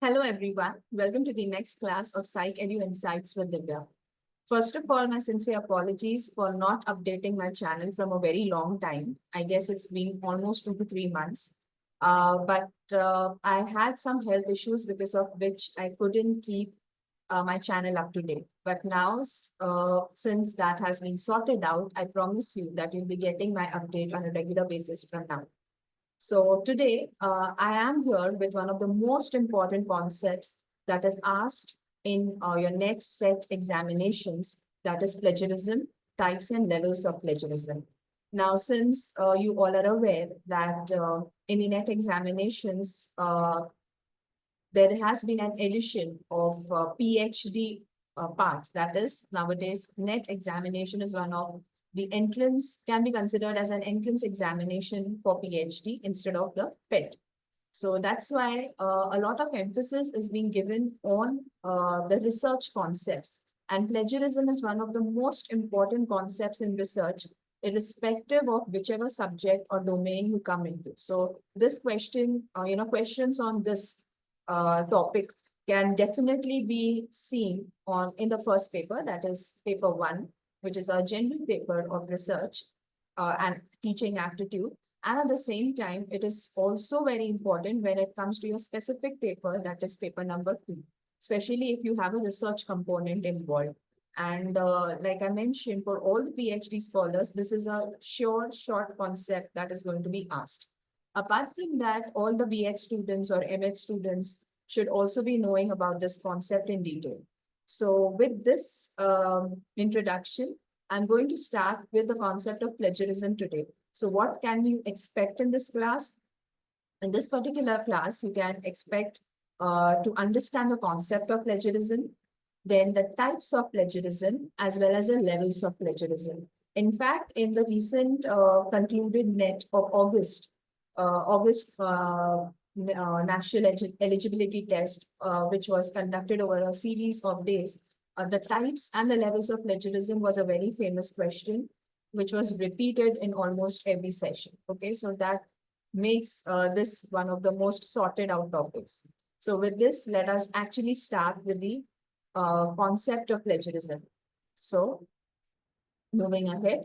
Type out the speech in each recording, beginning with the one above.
Hello everyone, welcome to the next class of Psych Edu Insights with Divya. First of all, my sincere apologies for not updating my channel from a very long time. I guess it's been almost 2 to 3 months. But I had some health issues because of which I couldn't keep my channel up to date. But now, since that has been sorted out, I promise you that you'll be getting my update on a regular basis from now. So today, I am here with one of the most important concepts that is asked in your NET SET examinations, that is plagiarism, types and levels of plagiarism. Now, since you all are aware that in the NET examinations, there has been an addition of PhD part. That is, nowadays, NET examination is one of the entrance, can be considered as an entrance examination for PhD instead of the PET. So that's why a lot of emphasis is being given on the research concepts. And plagiarism is one of the most important concepts in research, irrespective of whichever subject or domain you come into. So this question, questions on this topic can definitely be seen in the first paper, that is paper 1, which is a general paper of research and teaching aptitude. And at the same time, it is also very important when it comes to your specific paper, that is paper number 2, especially if you have a research component involved. And like I mentioned, for all the PhD scholars, this is a sure short concept that is going to be asked. Apart from that, all the B.Ed students or M.Ed students should also be knowing about this concept in detail. So with this introduction, I'm going to start with the concept of plagiarism today. So what can you expect in this class? In this particular class, you can expect to understand the concept of plagiarism, then the types of plagiarism, as well as the levels of plagiarism. In fact, in the recent concluded NET of August national eligibility test, which was conducted over a series of days, the types and the levels of plagiarism was a very famous question, which was repeated in almost every session. Okay, so that makes this one of the most sorted out topics. So with this, let us actually start with the concept of plagiarism. So moving ahead.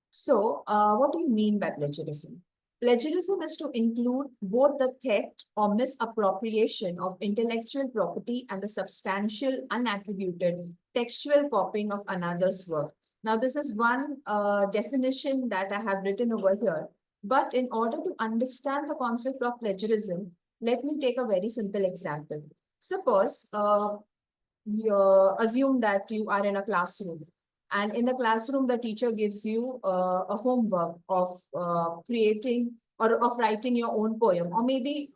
So what do you mean by plagiarism? Plagiarism is to include both the theft or misappropriation of intellectual property and the substantial unattributed textual copying of another's work. Now, this is one definition that I have written over here. But in order to understand the concept of plagiarism, let me take a very simple example. Suppose you assume that you are in a classroom. And in the classroom, the teacher gives you a homework of creating or of writing your own poem, or maybe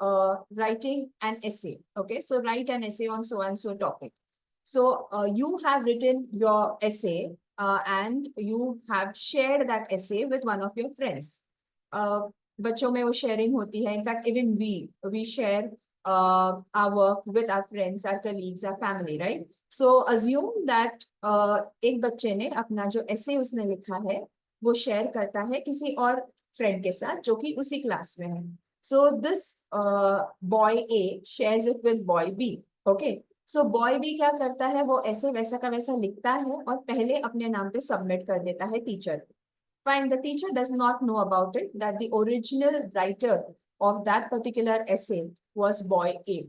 writing an essay. Okay, so write an essay on so and so topic. So you have written your essay and you have shared that essay with one of your friends. बच्चों में वो sharing होती है. In fact, even we share our work with our friends, our colleagues, our family, right? So assume that एक बच्चे ने अपना जो essay उसने लिखा है वो share करता है किसी और friend के साथ जो कि उसी class में है. So this boy A shares it with boy B. Okay. So boy B क्या करता है, वो ऐसे वैसा का वैसा लिखता है और पहले अपने नाम पे submit कर देता है teacher. Fine, the teacher does not know about it, that the original writer of that particular essay was boy A.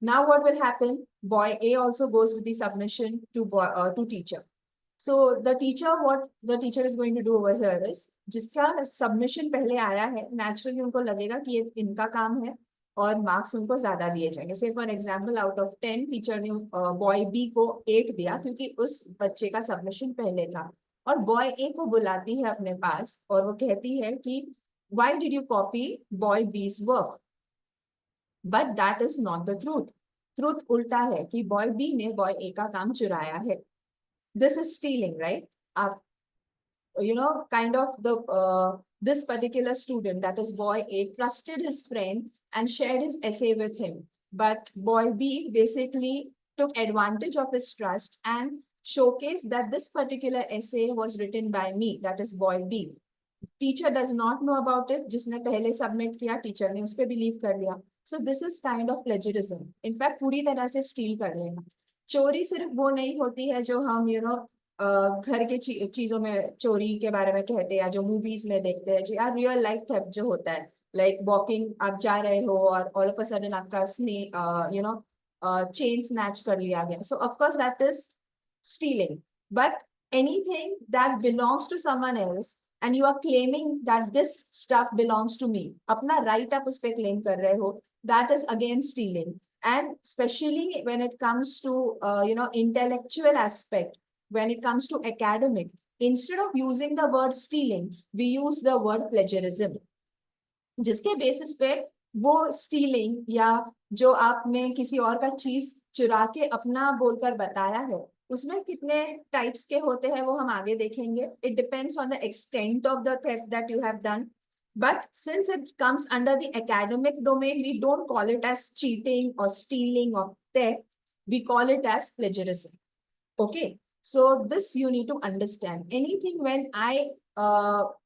Now what will happen? Boy A also goes with the submission to teacher. So the teacher, what the teacher is going to do over here is, जिसका submission पहले आया है, naturally उनको लगेगा कि ये इनका काम है और marks उनको ज़्यादा दिए जाएंगे. Say for example, out of 10, teacher ने boy B को 8 दिया क्योंकि उस बच्चे का submission पहले था. और boy A को बुलाती है अपने पास और वो कहती है कि why did you copy boy B's work? But that is not the truth. Truth उल्टा है कि boy B ने boy A का काम चुराया है. This is stealing, right? Kind of this particular student, that is boy A, trusted his friend and shared his essay with him. But boy B basically took advantage of his trust and showcased that this particular essay was written by me, that is boy B. Teacher does not know about it. जिसने पहले submit किया, teacher ने उस पे believe कर लिया. सो this is kind of plagiarism. In fact पूरी तरह से स्टील कर लेना. चोरी सिर्फ वो नहीं होती है जो हम घर के चीजों में चोरी के बारे में कहते हैं या जो मूवीज में देखते हैं, जो यार रियल लाइफ थेफ्ट जो होता है, लाइक वॉकिंग, आप जा रहे हो और ऑल ऑफ अ सडन आपका चेन स्नैच कर लिया गया. सो of course that is stealing. But anything that belongs to someone else and you are claiming that this stuff belongs to me, अपना right आप उस पे claim कर रहे हो, that is again stealing. And especially when it comes to intellectual aspect, when it comes to academic, instead of using the word stealing, we use the word plagiarism, जिसके basis पे वो stealing या जो आपने किसी और का चीज चुरा के अपना बोलकर बताया है, उसमें कितने टाइप्स के होते हैं वो हम आगे देखेंगे. It depends on the extent of the theft that you have done. But since it comes under the academic domain, we don't call it as cheating or stealing or theft. We call it as plagiarism. Okay. So this you need to understand. Anything when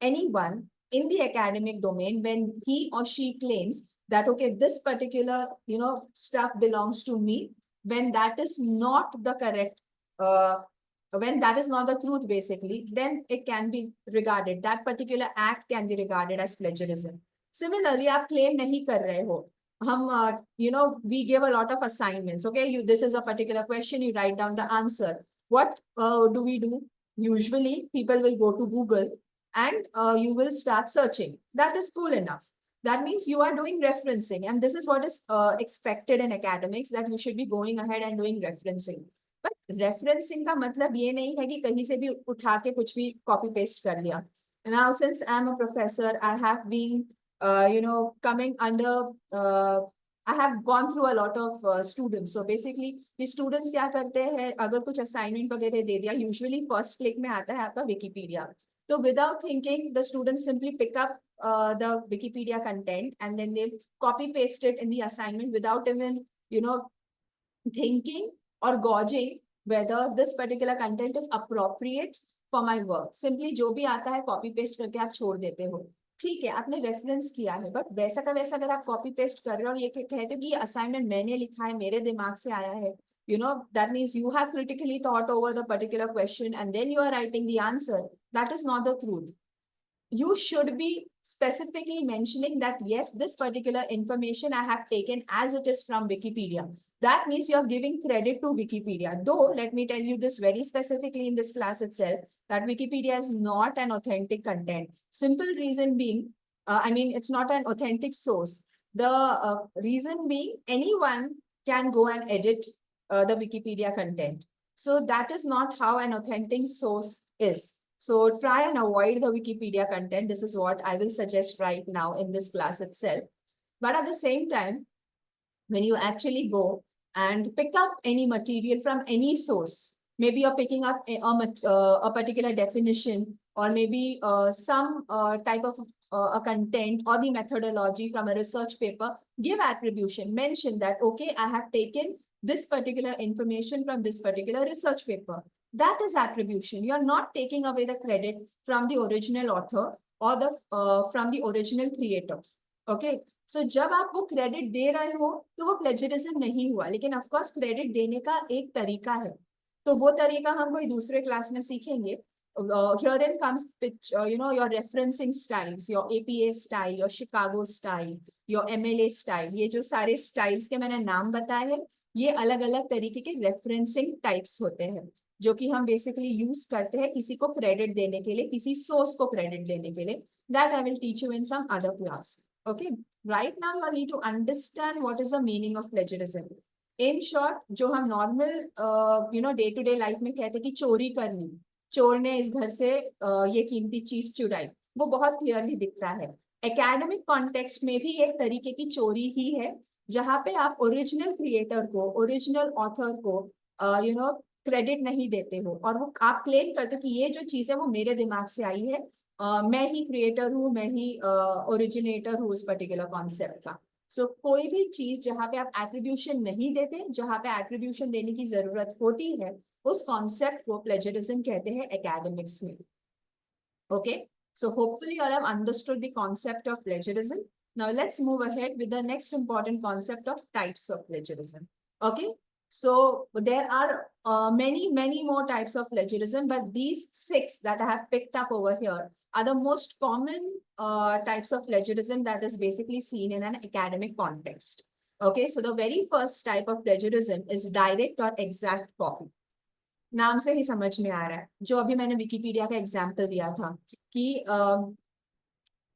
anyone in the academic domain, when he or she claims that, okay, this particular, stuff belongs to me, when that is not the correct, when that is not the truth, basically, then it can be regarded, that particular act can be regarded as plagiarism. Similarly, आप claim नहीं कर रहे हो. हम, we give a lot of assignments. Okay, this is a particular question, you write down the answer. What do we do? Usually, people will go to Google and you will start searching. That is cool enough. That means you are doing referencing, and this is what is expected in academics, that you should be going ahead and doing referencing. But referencing का मतलब ये नहीं है कि कहीं से भी उठा के कुछ भी copy paste कर लिया. Now, since I'm a professor, I have been, coming under, I have gone through a lot of students. So basically, the students क्या करते हैं, अगर कुछ assignment वगैरह दे दिया, usually first click में आता है आपका Wikipedia. So without thinking, the students simply pick up the Wikipedia content and then they copy paste it in the assignment without even, thinking or gauging whether this particular content is appropriate for my work. Simply जो भी आता है copy paste करके आप छोड़ देते हो. ठीक है, आपने रेफरेंस किया है, बट वैसा का वैसा अगर आप कॉपी पेस्ट कर रहे हो और ये कहते हो कि ये असाइनमेंट मैंने लिखा है, मेरे दिमाग से आया है, that means you have critically thought over the particular question and then you are writing the answer. That is not the truth. You should be specifically mentioning that, yes, this particular information I have taken as it is from Wikipedia. That means you're giving credit to Wikipedia. Though, let me tell you this very specifically in this class itself, that Wikipedia is not an authentic content. Simple reason being, it's not an authentic source. The reason being, anyone can go and edit the Wikipedia content. So that is not how an authentic source is. So try and avoid the Wikipedia content. This is what I will suggest right now in this class itself. But at the same time, when you actually go and pick up any material from any source, maybe you're picking up a particular definition, or maybe some type of a content or the methodology from a research paper, give attribution, mention that, okay, I have taken this particular information from this particular research paper. That is attribution. You're not taking away the credit from the original author or the from the original creator. Okay. So जब आप वो credit दे रहे हो तो वो plagiarism नहीं हुआ, लेकिन ऑफ कोर्स क्रेडिट देने का एक तरीका है, तो वो तरीका हम कोई दूसरे क्लास में सीखेंगे. Herein comes your referencing styles, your APA style, your Chicago style, your MLA style. ये जो सारे स्टाइल्स के मैंने नाम बताए हैं, ये अलग अलग तरीके के रेफरेंसिंग टाइप्स होते हैं जो कि हम बेसिकली यूज करते हैं किसी को क्रेडिट देने के लिए, किसी सोर्स को क्रेडिट देने के लिए. That I will teach you in some other class. Okay, right now you need to understand what is the meaning of plagiarism. In short, जो हम normal day to day life में कहते हैं कि चोरी करनी, चोर ने इस घर से ये कीमती चीज चुराई, वो बहुत क्लियरली दिखता है. एकेडमिक कॉन्टेक्स्ट में भी एक तरीके की चोरी ही है, जहां पे आप ओरिजिनल क्रिएटर को, ओरिजिनल ऑथर को क्रेडिट नहीं देते हो और वो आप क्लेम करते हो कि ये जो चीज है वो मेरे दिमाग से आई है, मैं ही क्रिएटर हूँ, मैं ही ओरिजिनेटर हूँ उस पर्टिकुलर कॉन्सेप्ट का. सो कोई भी चीज जहां पे आप एट्रीब्यूशन नहीं देते, जहां पे एट्रीब्यूशन देने की जरूरत होती है, उस कॉन्सेप्ट को प्लेजरिज्म कहते हैं एकेडमिक्स में. Okay, so hopefully you all have understood the concept of plagiarism. Now let's move ahead with the next important concept of types of plagiarism. Okay, so there are many more types of plagiarism, but these 6 that I have picked up over here are the most common types of plagiarism that is basically seen in an academic context. Okay, so the very first type of plagiarism is direct or exact copy. नाम से ही समझ में आ रहा है, जो अभी मैंने Wikipedia का एग्जाम्पल दिया था कि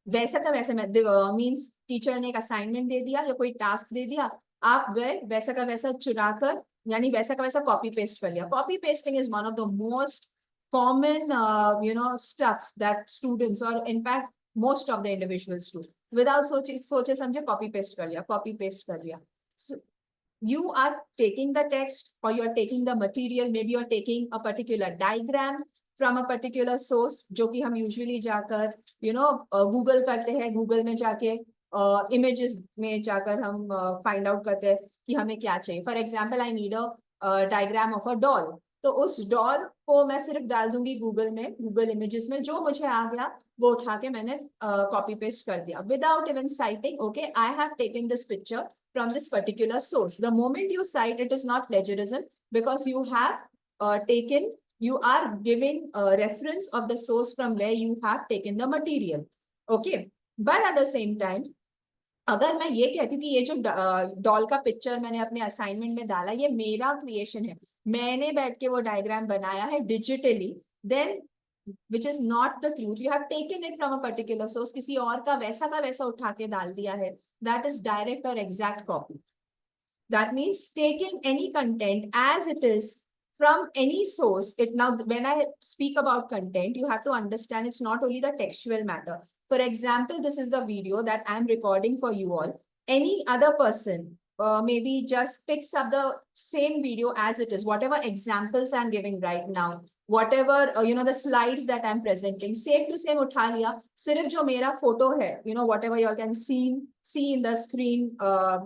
वैसा का वैसा मीन्स टीचर ने एक असाइनमेंट दे दिया या कोई टास्क दे दिया, आप गए वैसा का वैसा चुरा कर, यानी वैसा का वैसा कॉपी पेस्ट कर लिया. Copy pasting is one of the most common stuff that students or in fact most of the individuals do without सोचे समझे copy paste कर लिया. So you are taking the text or you are taking the material, maybe you are taking a particular diagram from a particular source, जो कि हम usually जाकर Google करते हैं, Google में जाके images में जाकर हम find out करते हैं कि हमें क्या चाहिए. For example, I need a diagram of a doll. तो उस डॉल को मैं सिर्फ डाल दूंगी गूगल में, गूगल इमेजेस में, जो मुझे आ गया वो उठा के मैंने कॉपी पेस्ट कर दिया without even citing. Okay, I have taken this picture from this particular source. The moment you cite, it is not plagiarism because you have you are giving a reference of the source from where you have taken the material. Okay, but at the same time, अगर मैं ये कहती हूँ कि ये जो doll का picture मैंने अपने असाइनमेंट में डाला, ये मेरा क्रिएशन है, मैंने बैठ के वो डायग्राम बनाया है digitally, then which is not the truth. You have taken it from a particular source, किसी और का वैसा उठा के डाल दिया है. That is direct or exact copy. That means taking any content as it is from any source. Now, when I speak about content, you have to understand it's not only the textual matter. For example, this is the video that I'm recording for you all. Any other person maybe just picks up the same video as it is, whatever examples I'm giving right now, whatever the slides that I'm presenting, same to same उठा लिया, सिर्फ जो मेरा photo है, whatever you all can see in the screen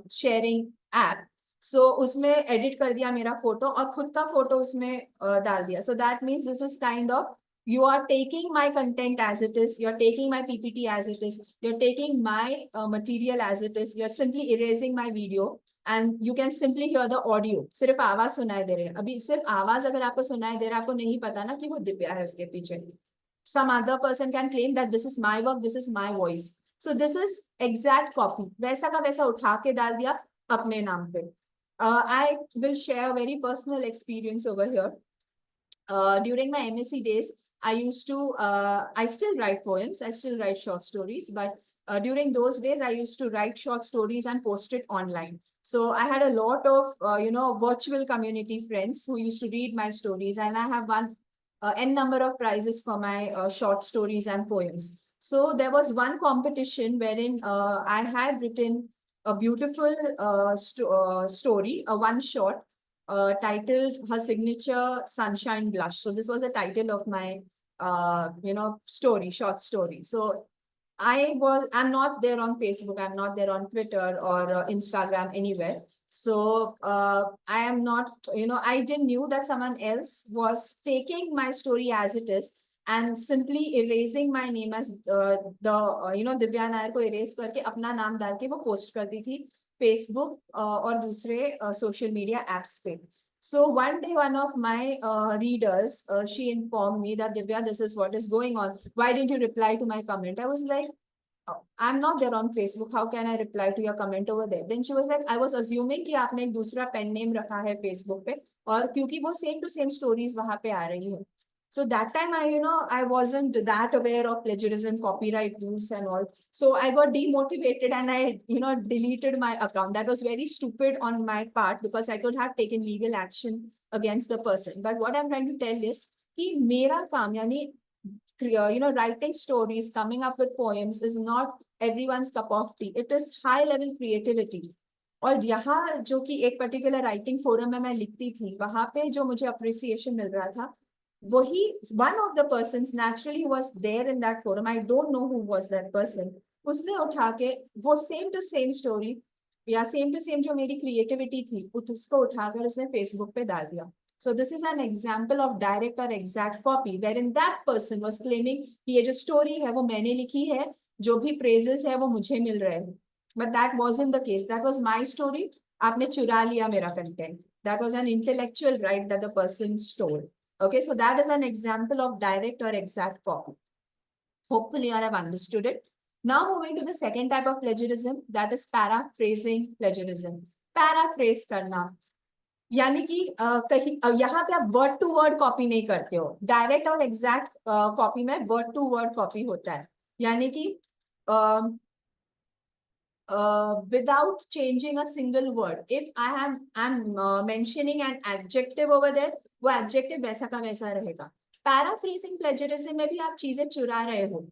sharing app, so उसमें edit कर दिया मेरा photo और खुद का photo उसमें डाल दिया. So that means this is kind of, you are taking my content as it is, you're taking my PPT as it is, you're taking my material as it is, you're simply erasing my video and you can simply hear the audio. सिर्फ आवाज सुनाई दे रही है. अभी सिर्फ आवाज अगर आपको सुनाई दे रहा है, आपको नहीं पता ना कि वो दिव्या है उसके पीछे. Some other person can claim that this is my work, this is my voice. So this is exact copy. वैसा का वैसा उठा के डाल दिया अपने नाम पे. I will share a very personal experience over here. During my MSc days, I used to, I still write poems, I still write short stories, but during those days, I used to write short stories and post it online. So I had a lot of, virtual community friends who used to read my stories, and I have won n number of prizes for my short stories and poems. So there was one competition wherein I had written a beautiful story, a one shot, titled Her Signature Sunshine Blush. So this was the title of my, story, short story. So I'm not there on Facebook, I'm not there on Twitter or Instagram, anywhere. So I am not, I didn't knew that someone else was taking my story as it is and simply erasing my name as Divya Nair को erase करके अपना नाम डाल के वो post करती थी Facebook और दूसरे social media apps पे. So one day, one of my readers, she informed me that Divya, this is what is going on. Why didn't you reply to my comment? I was like, oh, I'm not there on Facebook. How can I reply to your comment over there? Then she was like, I was assuming कि आपने एक दूसरा pen name रखा है Facebook पे और क्योंकि वो same to same stories वहाँ पे आ रही है. So that time I wasn't that aware of plagiarism, copyright rules and all. So I got demotivated and I, deleted my account. That was very stupid on my part because I could have taken legal action against the person. But what I'm trying to tell is कि मेरा काम यानी writing stories, coming up with poems is not everyone's cup of tea. It is high level creativity. और यहाँ जो कि एक particular writing forum में मैं लिखती थी, वहां पे जो मुझे अप्रिसिएशन मिल रहा था, वही one of the persons naturally was there in that forum. I don't know who was that person. उसने उठा के वो same to same story या same to same जो मेरी creativity थी, उसको उठाकर उसने Facebook पे डाल दिया. So this is an example of direct or exact copy, wherein that person was claiming कि ये जो story है वो मैंने लिखी है, जो भी praises है वो मुझे मिल रहे हैं. but that wasn't the case. That was my story. आपने चुरा लिया मेरा content. That was an intellectual right that the person stole. Okay, so that is an example of direct or exact copy. Hopefully, you all have understood it. Now, moving to the second type of plagiarism, that is paraphrasing plagiarism. Paraphrase करना, यानी कि कहीं यहाँ पे आप word to word copy नहीं करते हो. डायरेक्ट और एग्जैक्ट कॉपी में वर्ड टू वर्ड कॉपी होता है, यानी कि without changing a single word. If I'm mentioning an adjective over there, वो adjective वैसा का वैसा रहेगा. Paraphrasing plagiarism में भी आप चीजें चुरा रहे हो.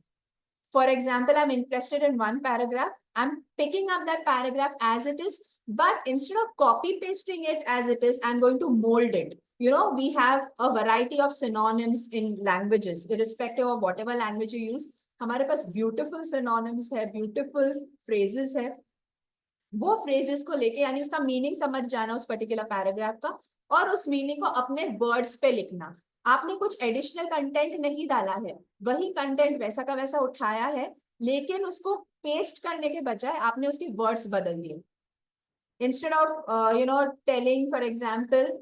For example, I'm interested in one paragraph. I'm picking up that paragraph as it is, but instead of copy pasting it as it is, I'm going to mold it. You know, we have a variety of synonyms in languages, irrespective of whatever language you use. हमारे पास beautiful synonyms है, beautiful phrases है. वो phrases को लेके, यानी उसका meaning समझ जाना उस particular paragraph का, और उस meaning को अपने words पे लिखना. आपने कुछ एडिशनल कंटेंट नहीं डाला है, वही कंटेंट वैसा का वैसा उठाया है, लेकिन उसको पेस्ट करने के बजाय आपने उसके वर्ड्स बदल दिए. Instead of telling for example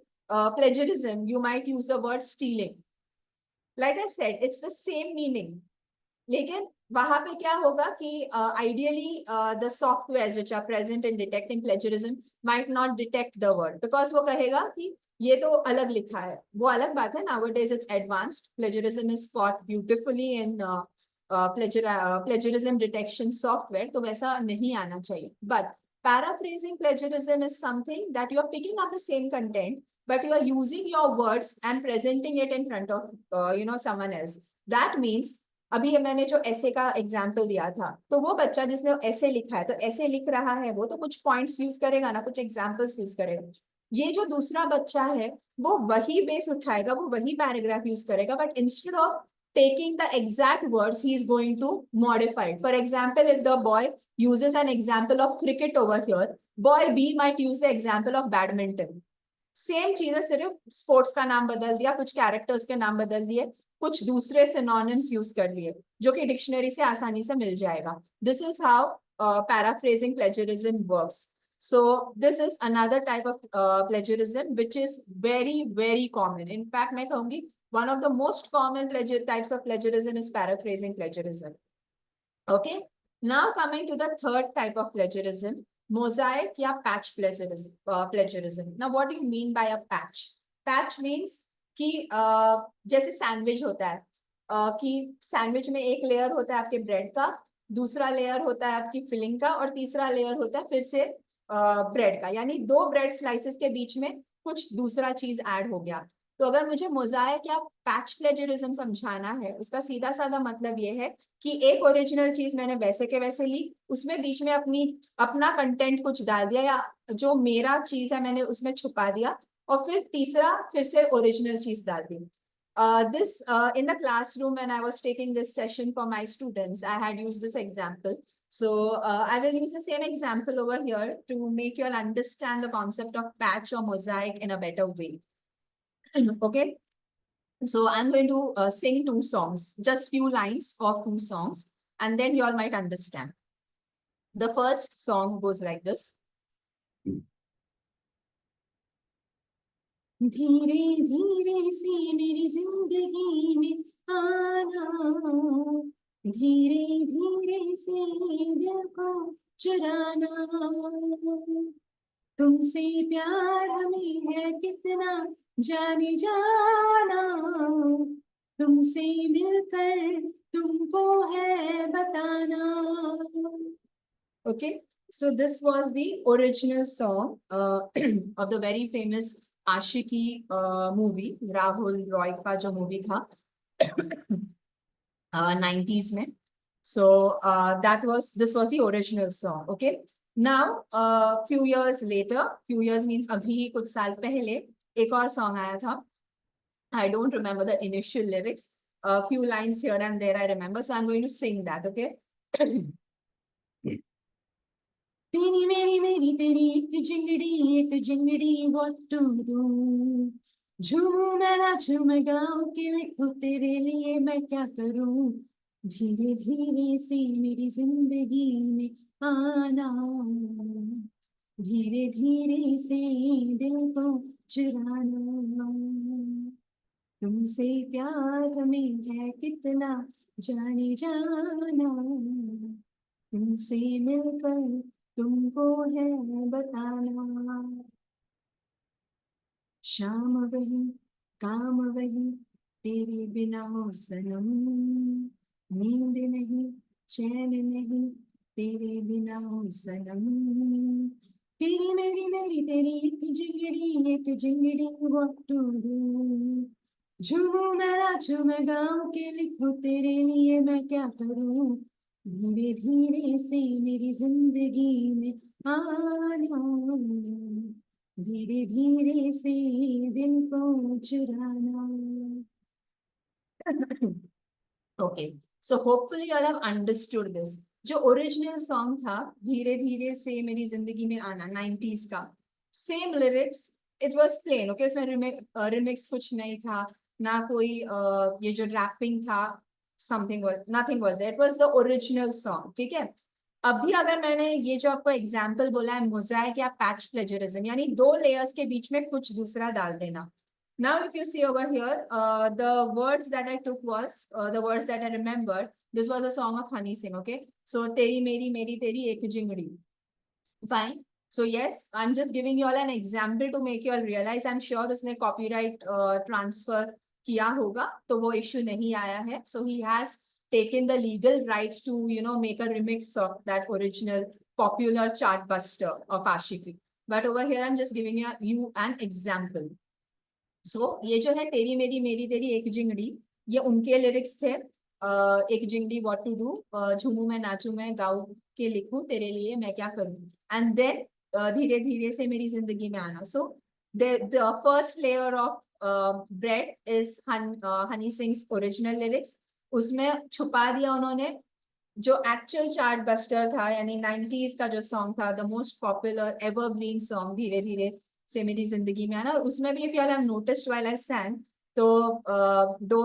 plagiarism, you might use the word stealing. Like I said, it's the same meaning. लेकिन वहां पे क्या होगा कि ideally the softwares which are present in detecting plagiarism might not detect the word, because वो कहेगा कि ये तो अलग लिखा है. वो अलग बात है. Nowadays it's advanced. Plagiarism is caught beautifully in plagiarism detection software. तो वैसा नहीं आना चाहिए. But paraphrasing plagiarism is something that you are picking up the same content, but you are using your words and presenting it in front of someone else. That means अभी मैंने जो ऐसे का एग्जाम्पल दिया था, तो वो बच्चा जिसने ऐसे लिखा है, तो ऐसे लिख रहा है, वो तो कुछ पॉइंट्स यूज करेगा ना, कुछ एग्जाम्पल्स यूज करेगा. ये जो दूसरा बच्चा है, वो वही बेस उठाएगा, वो वही पैराग्राफ यूज करेगा, but instead of taking the exact words, he is going to modify it. For example, if the boy uses an example of cricket over here, boy B might use the example of badminton. Same चीज है, सिर्फ sports का नाम बदल दिया, कुछ characters के नाम बदल दिए, कुछ दूसरे सिनोनिम्स यूज कर लिए, जो कि डिक्शनरी से आसानी से मिल जाएगा. This is how paraphrasing plagiarism works. So this is another type of plagiarism which is very very common. In fact, मैं कहूंगी one of the most common types of plagiarism is paraphrasing plagiarism. Okay, now coming to the third type of plagiarism, mosaic या patch plagiarism. Now what do you mean by a patch? Patch means कि जैसे sandwich होता है, कि sandwich में एक layer होता है आपके ब्रेड का, दूसरा लेयर होता है आपकी फिलिंग का, और तीसरा लेयर होता है फिर से ब्रेड का, यानी दो ब्रेड स्लाइसेस के बीच में कुछ दूसरा चीज ऐड हो गया. तो अगर मुझे मोज़ाइक या पैच प्लेजरिज्म समझाना है, उसका सीधा साधा मतलब ये है कि एक ओरिजिनल चीज मैंने वैसे के वैसे ली, उसमें बीच में अपना कंटेंट कुछ डाल दिया, या जो मेरा चीज है मैंने उसमें छुपा दिया, और फिर तीसरा फिर से ओरिजिनल चीज डाल दी. This in the classroom when I was taking this session for my students, I had used this example. So I will use the same example over here to make you all understand the concept of patch or mosaic in a better way. Okay, so I'm going to sing two songs, just few lines of two songs, and then you all might understand. The first song goes like this. धीरे धीरे से मेरी जिंदगी में आना, धीरे धीरे से दिल को चुराना, तुमसे प्यार हमें है कितना जाने जाना, तुमसे मिलकर तुमको है बताना. Okay, so this was the original song of the very famous Aashiqui movie, Rahul Roy का जो मूवी था 90s में. So this was the original song. Okay, now few years later, few years means अभी ही कुछ साल पहले एक और song आया था. I don't remember the initial lyrics. A few lines here and there I remember, so I'm going to sing that. Okay. तेरी मेरी मेरी तेरी एक जिंगड़ी what to do, झूमू मैं ना झूम गाऊं कि लिखूं तेरे लिए मैं क्या करूं, धीरे धीरे से मेरी जिंदगी में आना, धीरे धीरे से दिल को चुराना, तुमसे प्यार हमें है कितना जाने जाना, तुमसे मिलकर तुमको है बताना, शाम वही काम वही तेरे बिना हो सनम, नींद नहीं चैन नहीं तेरे बिना हो सनम, तेरी मेरी तेरी एक जिंगड़ी व्हाट टू डू, झूमू मैं नाचू मैं गाऊं के लिखूं तेरे लिए मैं क्या करूं, धीरे धीरे से मेरी जिंदगी में आना, धीरे धीरे से दिल को चुराना. Okay, so hopefully you all have understood this. जो ओरिजिनल सॉन्ग था धीरे धीरे से मेरी जिंदगी में आना 90s का, same lyrics, it was plain. Okay, उसमें रिमिक्स कुछ नहीं था, ना कोई ये जो रैपिंग था, something was, nothing was there, it was the original song. ठीक है. अभी अगर मैंने ये जो आपको एग्जांपल बोला है मोज़ाइक या पैच प्लेजरिज्म, यानी दो लेयर्स के बीच में कुछ दूसरा डाल देना. Now, if you see over here, the words that I took was the words that I remembered. This was a song of Honey Singh. Okay, so "Teri Meri Teri Ek Jingdi." Fine. So yes, I'm just giving you all an example to make you all realize. I'm sure उसने copyright transfer किया होगा, तो वो issue नहीं आया है. So he has taken the legal rights to make a remix of that original popular chartbuster of Ashiki. But over here, I'm just giving you an example. ये जो है तेरी मेरी तेरी एक जिंगड़ी, ये उनके लिरिक्स थे. एक जिंगड़ी व्हाट टू डू, झूमू मैं नाचू मैं गाऊ के लिखूं तेरे लिए मैं क्या करूं, एंड देन धीरे धीरे से मेरी जिंदगी में आना. So the first layer of bread is Honey sings original lyrics. उसमें छुपा दिया उन्होंने जो एक्चुअल चार्ट बस्टर था, यानी 90s का जो सॉन्ग था, the most popular evergreen song धीरे धीरे से मेरी जिंदगी में आना. और उसमें भी if you have noticed while I sang, तो दो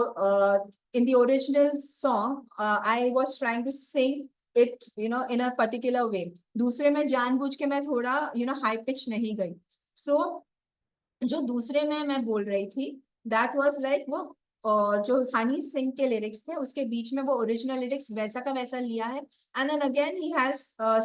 in the original song I was trying to sing it in a particular way. दूसरे में जानबूझ के मैं थोड़ा हाई पिच नहीं गई. सो जो दूसरे में मैं बोल रही थी, दैट वाज लाइक वो जो हनी सिंह के लिरिक्स थे उसके बीच में वो ओरिजिनल लिरिक्स वैसा का वैसा लिया है, and then again he has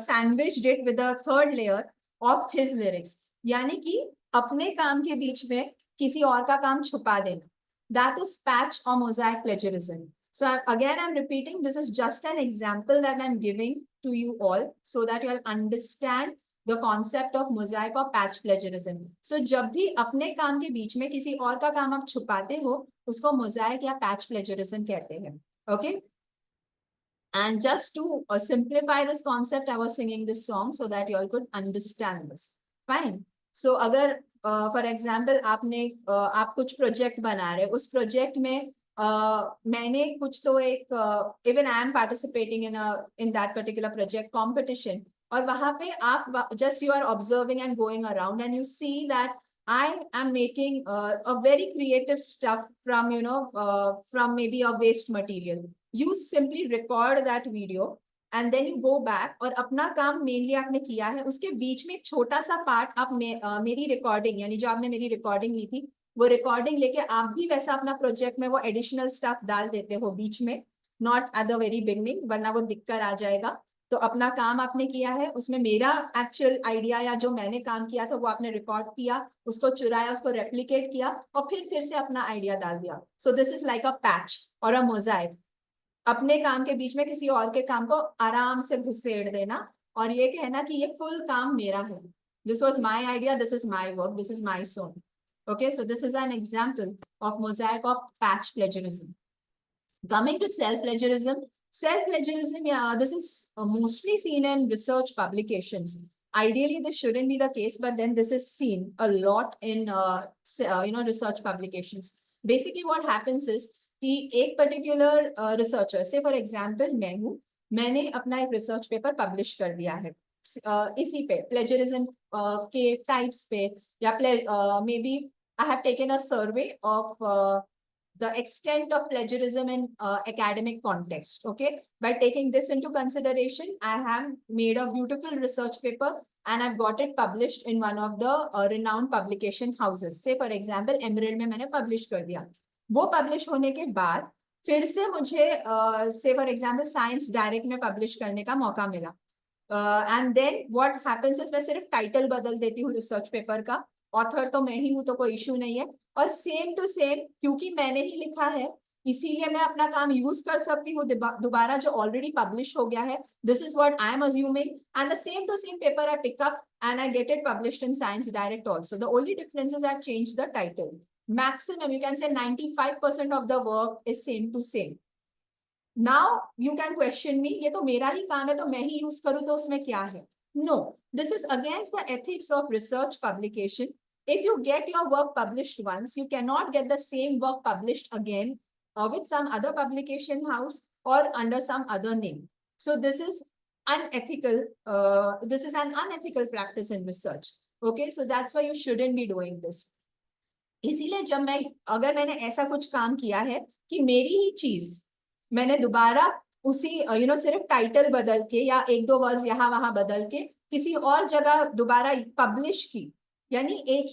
sandwiched it with a third layer of his lyrics. यानी कि अपने काम के बीच में किसी और का काम छुपा देना, दैट इज पैच और mosaic plagiarism. So again, I'm repeating, this is just an example that I'm giving to you all so that you all understand the concept of mosaic or patch plagiarism. So जब भी अपने काम के बीच में किसी और का काम आप छुपाते हो, उसको mosaic या patch plagiarism कहते हैं. Okay? And just to simplify this concept, I was singing this song so that you all could understand this. Fine. So अगर for example आप कुछ प्रोजेक्ट बना रहे, उस प्रोजेक्ट में मैंने कुछ तो एक even I am participating in that particular project competition, और वहां पे आप just you are observing and going around and you see that I am making a very creative stuff from from maybe a waste material. You simply record that video and then you go back और अपना काम mainly आपने किया है, उसके बीच में एक छोटा सा पार्ट आप मेरी रिकॉर्डिंग, यानी जो आपने मेरी रिकॉर्डिंग ली थी वो रिकॉर्डिंग लेके आप भी वैसा अपना प्रोजेक्ट में वो एडिशनल स्टफ डाल देते हो बीच में, not at the very beginning, वरना वो दिक्कत आ जाएगा. तो अपना काम आपने किया है, उसमें मेरा एक्चुअल आइडिया या जो मैंने काम किया था वो आपने रिकॉर्ड किया, उसको चुराया, उसको रेप्लिकेट किया और फिर से अपना आइडिया डाल दिया. सो this is like a patch और अ मोज़ाइक. अपने काम के बीच में किसी और के काम को आराम से घुसेड़ देना और ये कहना कि ये फुल काम मेरा है. This was my idea, this is my work, this is my son. Okay, so this is an example of mosaic of patch plagiarism. Coming to self-plagiarism, yeah, this is mostly seen in research publications. Ideally, this shouldn't be the case, but then this is seen a lot in research publications. Basically, what happens is कि एक particular researcher से, for example मैंने अपना एक research paper publish कर दिया है इसी पे प्लेजरिज्म के टाइप्स पे, या maybe I have taken a survey of the extent of plagiarism in academic context. Okay, by taking this into consideration, I have made a beautiful research paper and I've got it published in one of the renowned publication houses. Say for example, M.Ed में मैंने publish कर दिया. वो publish होने के बाद फिर से मुझे say for example Science Direct में पब्लिश करने का मौका मिला. And then what happens is मैं सिर्फ टाइटल बदल देती हूँ रिसर्च पेपर का, ऑथर तो मैं ही हूँ तो कोई इशू नहीं है, और सेम टू सेम क्योंकि मैंने ही लिखा है इसीलिए मैं अपना काम यूज कर सकती हूँ दोबारा जो ऑलरेडी पब्लिश हो गया है. This is what I am assuming and the same to same paper I pick up and I get it published in Science Direct also. The only difference is I change the title. Maximum, you can say 95% of the work is same to same. Now you can question me, ये तो मेरा ही काम है तो मैं ही use करूँ तो उसमें क्या है? No, this is against the ethics of research publication. If you get your work published once, you cannot get the same work published again with some other publication house or under some other name. So this is unethical. This is an unethical practice in research. Okay, so that's why you shouldn't be doing this. इसीलिए जब अगर मैंने ऐसा कुछ काम किया है कि मेरी ही चीज मैंने दोबारा उसी सिर्फ टाइटल बदल के या एक दो वर्ड्स यहाँ वहां बदल के किसी और जगह दोबारा पब्लिश की, यानी एक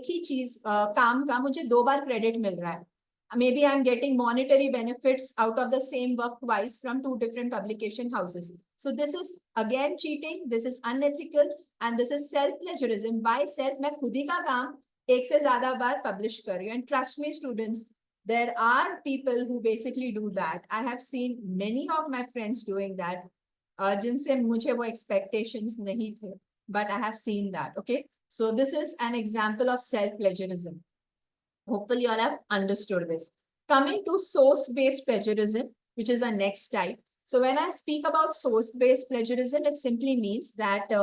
ही चीज काम का मुझे दो बार क्रेडिट मिल रहा है. Maybe I'm getting monetary benefits out of the same work twice from two different publication houses. So this is again cheating, this is unethical, and this is self-plagiarism. By self, मैं खुद ही का काम एक से ज्यादा बार publish कर रही हूँ. And trust me students, there are people who basically do that. I have seen many of my friends doing that, जिनसे मुझे वो expectations नहीं थे, but I have seen that. Okay, so this is an example of self-plagiarism. Hopefully you all have understood this. Coming to source-based plagiarism, which is the next type. So when I speak about source-based plagiarism, it simply means that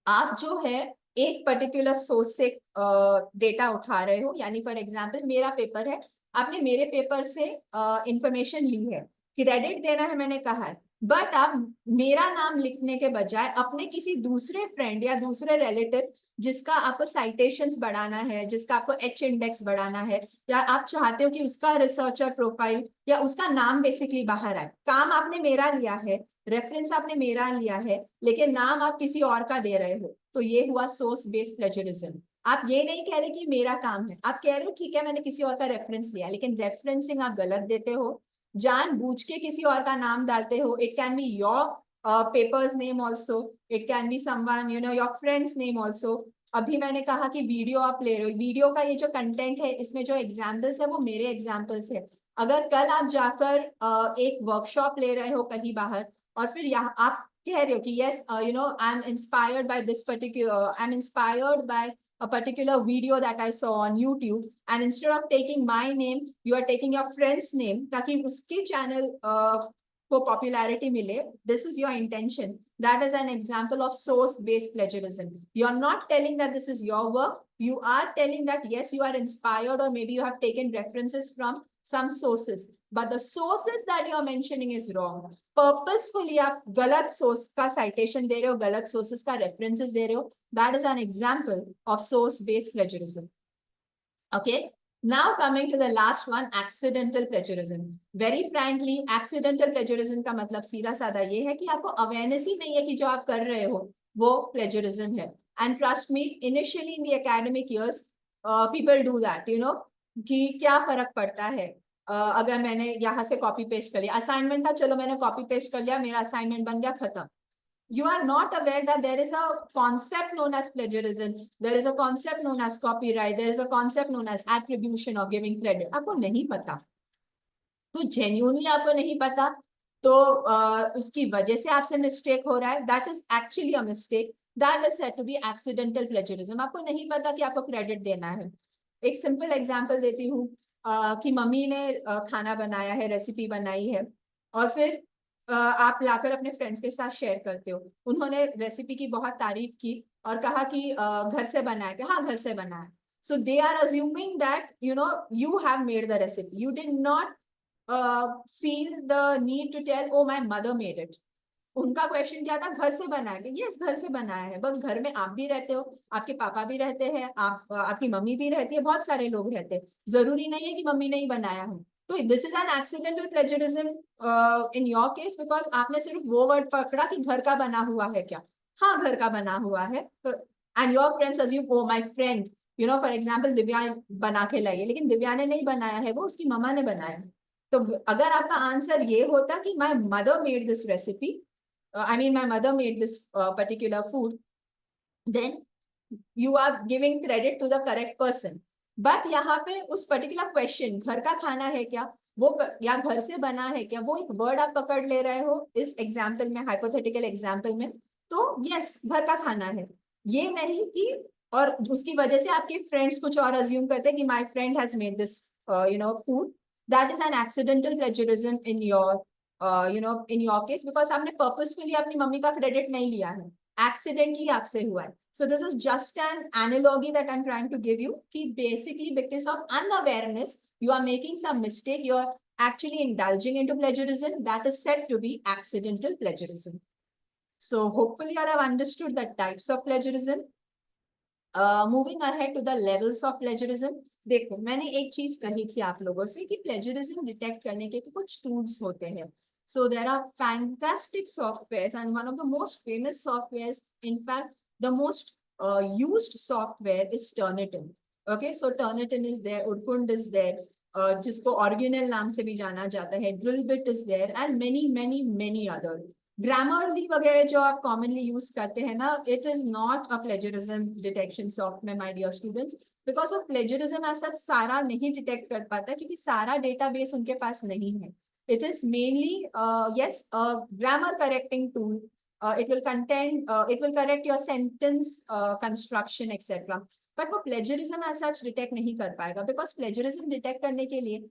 आप जो है एक particular source से data उठा रहे हो, यानी for example मेरा पेपर है, आपने मेरे पेपर से इंफॉर्मेशन ली है, क्रेडिट देना है मैंने कहा है, बट आप मेरा नाम लिखने के बजाय अपने किसी दूसरे फ्रेंड या दूसरे रिलेटिव जिसका आपको साइटेशंस बढ़ाना है, जिसका आपको एच इंडेक्स बढ़ाना है, या आप चाहते हो कि उसका रिसर्चर प्रोफाइल या उसका नाम बेसिकली बाहर आए, काम आपने मेरा लिया है, रेफरेंस आपने मेरा लिया है, लेकिन नाम आप किसी और का दे रहे हो, तो ये हुआ सोर्स बेस्ड प्लेजरिज्म. आप ये नहीं कह रहे कि मेरा काम है, आप कह रहे हो ठीक है मैंने किसी और का रेफरेंस लिया, लेकिन रेफरेंसिंग आप गलत देते हो, जानबूझ के किसी और का नाम डालते हो. It can be your papers name also, it can be someone your friends name also. अभी मैंने कहा कि वीडियो आप ले रहे हो, वीडियो का ये जो कंटेंट है इसमें जो एग्जाम्पल्स है वो मेरे एग्जाम्पल्स है. अगर कल आप जाकर एक वर्कशॉप ले रहे हो कहीं बाहर और फिर यहाँ आप कह रहे हो कि yes, I'm inspired by this particular, I'm inspired by a particular video that I saw on YouTube, and instead of taking my name, you are taking your friend's name ताकि उसके channel को popularity मिले. This is your intention. That is an example of source-based plagiarism. You are not telling that this is your work. You are telling that yes, you are inspired or maybe you have taken references from some sources, but the sources that you are mentioning is wrong. Purposefully आप गलत source का citation दे रहे हो, गलत sources का references दे रहे हो. That is an example of source-based plagiarism. Okay. Now coming to the last one, accidental plagiarism. Very frankly, accidental plagiarism का मतलब सीधा साधा ये है कि आपको awareness ही नहीं है कि जो आप कर रहे हो वो plagiarism है. And trust me, initially in the academic years, people do that, कि क्या फर्क पड़ता है अगर मैंने यहाँ से कॉपी पेस्ट कर लिया, असाइनमेंट था चलो मैंने कॉपी पेस्ट कर लिया, मेरा असाइनमेंट बन गया, खत्म. You are not aware that there is a concept known as plagiarism, there is a concept known as copyright, there is a concept known as attribution or giving credit. आपको नहीं पता, तो genuinely आपको नहीं पता, तो उसकी वजह से आपसे मिस्टेक हो रहा है. That is actually a mistake. That is said to be accidental plagiarism. आपको नहीं पता कि आपको क्रेडिट देना है. एक सिंपल एग्जांपल देती हूँ कि मम्मी ने खाना बनाया है, रेसिपी बनाई है, और फिर आप लाकर अपने फ्रेंड्स के साथ शेयर करते हो. उन्होंने रेसिपी की बहुत तारीफ की और कहा कि घर से बनाया क्या? हाँ घर से बनाया. So they are assuming that you have made the recipe. You did not feel the need to tell, oh my mother made it. उनका क्वेश्चन क्या था, घर से बनाया है? यस, घर से बनाया है, बस घर में आप भी रहते हो, आपके पापा भी रहते हैं, आपकी मम्मी भी रहती है, बहुत सारे लोग रहते हैं, जरूरी नहीं है कि मम्मी ने ही बनाया है। तो this is an accidental plagiarism in your case, because आपने सिर्फ वो वर्ड पकड़ा कि घर का बना हुआ है क्या। हाँ, घर का बना हुआ है, and your friends assume, oh my friend, for example Divya बना के लाई है, लेकिन दिव्या ने नहीं बनाया है, वो उसकी मम्मा ने बनाया है। तो अगर आपका आंसर ये होता कि my mother made this recipe, I mean, my mother made this particular food, then you are giving credit to the correct person. But यहाँ पे उस particular question, घर का खाना है क्या, या घर से बना है क्या, वो एक वर्ड आप पकड़ ले रहे हो इस एग्जाम्पल में, हाइपोथेटिकल एग्जाम्पल में। तो यस, घर का खाना है, ये नहीं कि, और उसकी वजह से आपके फ्रेंड्स कुछ और अज्यूम करते हैं कि my friend has made this food, that is an accidental plagiarism in your in your case, because आपने पर्पसफुली अपनी मम्मी का क्रेडिट नहीं लिया है, एक्सीडेंटली आपसे हुआ है। So this is just an analogy that I'm trying to give you. Ki basically, because of unawareness, you are making some mistake. You are actually indulging into plagiarism. That is said to be accidental plagiarism. So hopefully you have understood the types of plagiarism. Moving ahead to the levels of plagiarism. देखो, मैंने एक चीज कही थी आप लोगों से कि plagiarism detect करने के कुछ tools होते हैं. So there are fantastic softwares, and one of the most famous softwares, in fact, the most used software is Turnitin. Okay, so Turnitin is there, Urkund is there, जिसको original नाम से भी जाना जाता है, Drillbit is there, and many many many other. Grammarly वगैरह जो आप कॉमनली यूज करते हैं ना, it is not a plagiarism detection software my dear students, because of plagiarism ऐसा सारा नहीं डिटेक्ट कर पाता, क्योंकि सारा डेटाबेस उनके पास नहीं है. It is mainly yes grammar correcting tool. It will correct your sentence construction etcetera, but वो प्लेजरिज्म ऐसा डिटेक्ट नहीं कर पाएगा, बिकॉज प्लेजरिज्म डिटेक्ट करने के लिए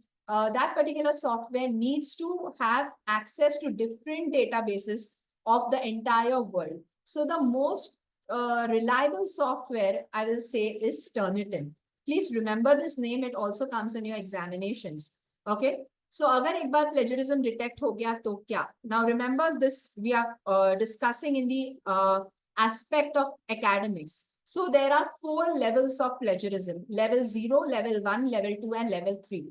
that particular software needs to have access to different databases of the entire world. So the most reliable software, I will say, is Turnitin. Please remember this name. It also comes in your examinations. Okay. So अगर एक बार plagiarism detect हो गया तो क्या? Now remember this, we are discussing in the aspect of academics. So there are 4 levels of plagiarism: level 0, level 1, level 2, and level 3.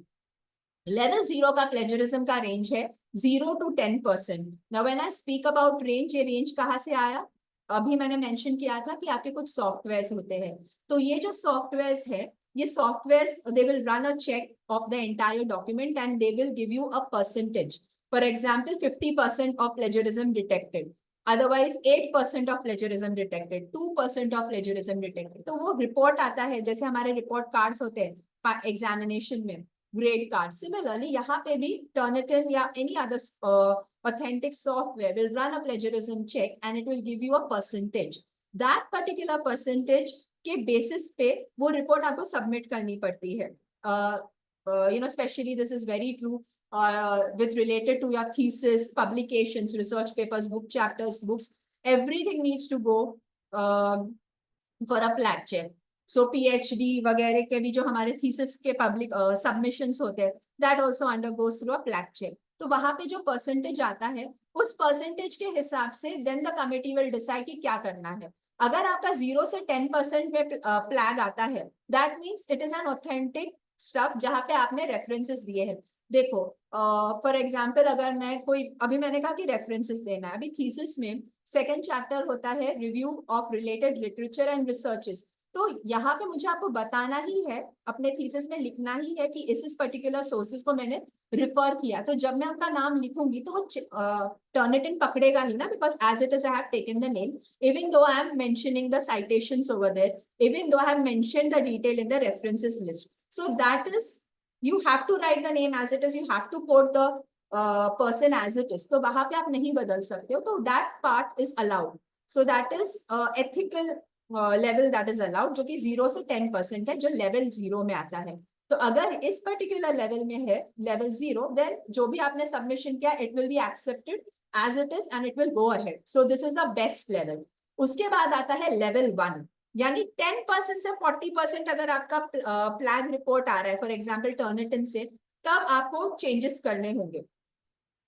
Level 0 का plagiarism का range है 0 to 10%. Now when I speak about range, ये range कहाँ से आया? अभी मैंने mention किया था कि आपके कुछ सॉफ्टवेयर्स होते हैं, तो ये जो सॉफ्टवेयर्स है, ये softwares they will run a check of the entire document and they will give you a percentage. For example 50% of plagiarism detected, otherwise 8% of plagiarism detected, 2% of plagiarism detected. तो वो report आता है, जैसे हमारे report cards होते हैं examination में, grade card. Similarly, यहाँ पे भी Turnitin या any other authentic software will run a plagiarism check and it will give you a percentage. That particular percentage के basis पे वो report आपको submit करनी पड़ती है. Especially this is very true with related to your thesis, publications, research papers, book chapters, books. Everything needs to go for a plag check. So PhD वगैरह के भी जो हमारे थीसिस के पब्लिक सबमिशंस होते हैं, that also undergoes through a plag check. तो वहां पे जो परसेंटेज आता है, उस परसेंटेज के हिसाब से then the committee will decide कि क्या करना है. अगर आपका 0 से 10% में प्लैग आता है, that means it is an authentic stuff जहां पे आपने रेफरेंसेस दिए हैं. देखो, फॉर एग्जाम्पल, अगर मैं कोई, अभी मैंने कहा कि रेफरेंसेस देना है, अभी थीसिस में सेकेंड चैप्टर होता है review of related literature and researches. तो यहाँ पे मुझे आपको बताना ही है, अपने थीसिस में लिखना ही है कि इस पर्टिकुलर सोर्सेज को मैंने रिफर किया. तो जब मैं उनका नाम लिखूंगी तो वो टर्निटिन पकड़ेगा नहीं ना, because as it is I have taken the name, even though I am mentioning the citations over there, even though I have mentioned the detail in the references list. So that is, you have to write the name as it is, you have to quote the person as it is. तो वहां पे आप नहीं बदल सकते हो, तो that part is allowed. So that is ethical level that is allowed, जो कि 0 से 10% है, जो लेवल 0 में आता है. तो अगर इस पर्टिकुलर लेवल में है, लेवल 0, देन जो भी आपने सबमिशन किया, it will be accepted as it is and it will go ahead. So this is the best level. उसके बाद आता है लेवल 1, यानी 10% से 40% अगर आपका प्लैग रिपोर्ट आ रहा है, फॉर एग्जाम्पल टर्निटिन से, तब आपको चेंजेस करने होंगे.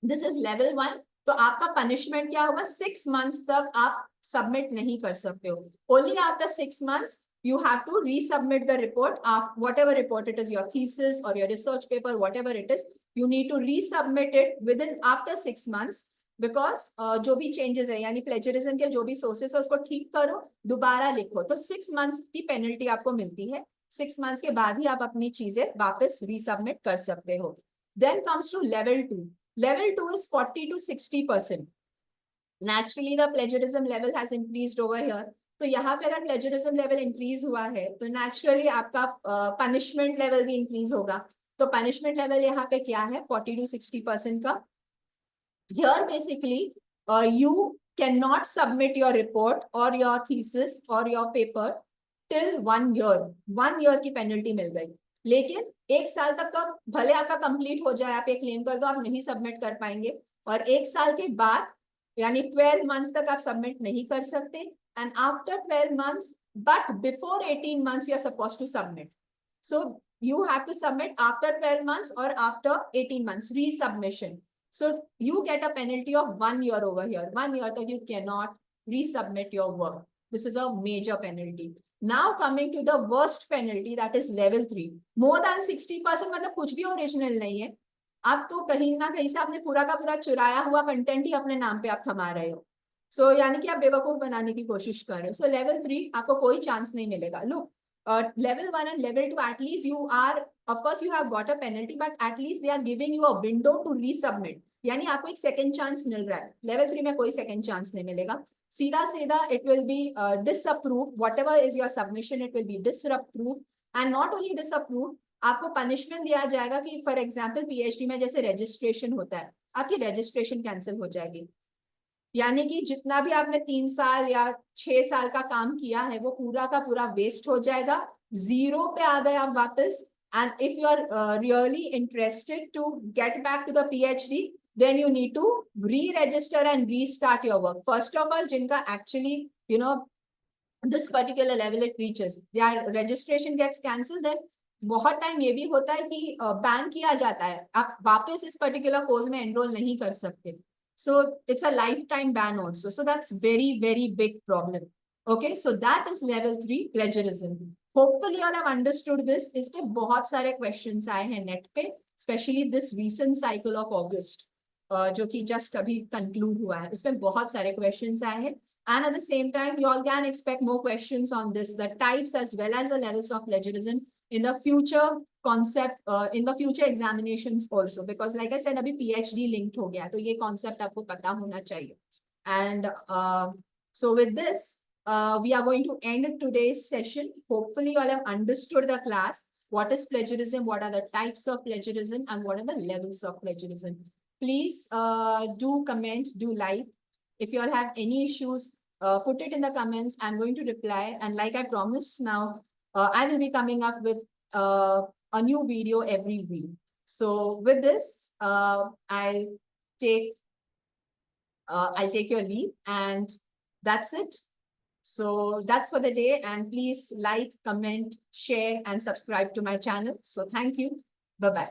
This is level 1. तो आपका पनिशमेंट क्या होगा, 6 months तक आप सबमिट नहीं कर सकते हो. Only after 6 months you have to resubmit the report of whatever report it is, your thesis or your research paper, whatever it is, you need to resubmit it within after 6 months. Because जो भी changes है यानी plagiarism के जो भी sources है उसको ठीक करो, दोबारा लिखो, तो 6 months की पेनल्टी आपको मिलती है. 6 months के बाद ही आप अपनी चीजें वापस रीसबमिट कर सकते हो. Then comes to level 2. Level 2 is 40 to 60%. Naturally the plagiarism level has increased over here. तो यहाँ पे अगर प्लेजरिज्म लेवल इंक्रीज हुआ है तो नेचुरली आपका पनिशमेंट लेवल भी इंक्रीज होगा. तो पनिशमेंट लेवल यहाँ पे क्या है, 40 to 60% का. Here basically you cannot submit your report or your thesis or your paper till 1 year. 1 year की पेनल्टी मिल गई. लेकिन 1 साल तक तो भले आपका कंप्लीट हो जाए, आप एक क्लेम कर दो, आप नहीं सबमिट कर पाएंगे. और 1 साल के बाद यानी 12 months तक आप सबमिट नहीं कर सकते. And after 12 months but before 18 months you are supposed to submit. So you have to submit after 12 months or after 18 months resubmission. So you get a penalty of 1 year over here. 1 year that you cannot resubmit your work. This is a major penalty. Now coming to the worst penalty, that is level 3. More than 60% मतलब कुछ भी original नहीं है. आप तो कहीं ना कहीं से आपने पूरा का पूरा चुराया हुआ कंटेंट ही अपने नाम पे आप थमा रहे हो. So यानी कि आप बेवकूफ बनाने की कोशिश कर रहे हो. So level 3 आपको कोई चांस नहीं मिलेगा. Look, level 1 and level 2, at least you are, of course you have got a penalty, but at least they are giving you a window to resubmit. यानी आपको एक सेकंड चांस मिल रहा है. Level 3 में कोई सेकंड चांस नहीं मिलेगा. सीधा सीधा it will B disapprove. Whatever is your submission it will B disapprove. And not only disapprove, आपको पनिशमेंट दिया जाएगा कि फॉर एग्जांपल पीएचडी में जैसे रजिस्ट्रेशन होता है, आपकी रजिस्ट्रेशन कैंसिल हो जाएगी. यानी कि जितना भी आपने 3 साल या 6 साल का काम किया है वो पूरा का पूरा वेस्ट हो जाएगा. 0 पे आ गए आप वापस. And if you are really interested to get back to the PhD, then you need to re-register and restart your work. First of all, jinka actually, you know, this particular level it reaches, their registration gets cancelled, then बहुत time ये भी होता है कि ban किया जाता है, आप वापस इस पर्टिकुलर कोर्स में एनरोल नहीं कर सकते. So it's a lifetime ban also. So that's very, very big problem. Okay, so that is level 3 plagiarism. Hopefully you all have understood this. इसके बहुत सारे questions आए हैं नेट पे, especially this recent cycle of August. जो कि just अभी conclude हुआ है, उसमें बहुत सारे क्वेश्चंस आए हैं. And at the same time, you all can expect more questions on this, the types as well as the levels of plagiarism in the future concept, in the future examinations also. Because like I said, अभी PhD linked हो गया, तो ये concept आपको पता होना चाहिए. And so with this, we are going to end today's session. Hopefully, you all have understood the class. What is plagiarism? What are the types of plagiarism? And what are the levels of plagiarism? Please do comment, do like. If you all have any issues, put it in the comments. I'm going to reply. And like I promised, now I will be coming up with a new video every week. So with this, I'll take your leave, and that's it. So that's for the day. And please like, comment, share, and subscribe to my channel. So thank you. Bye-bye.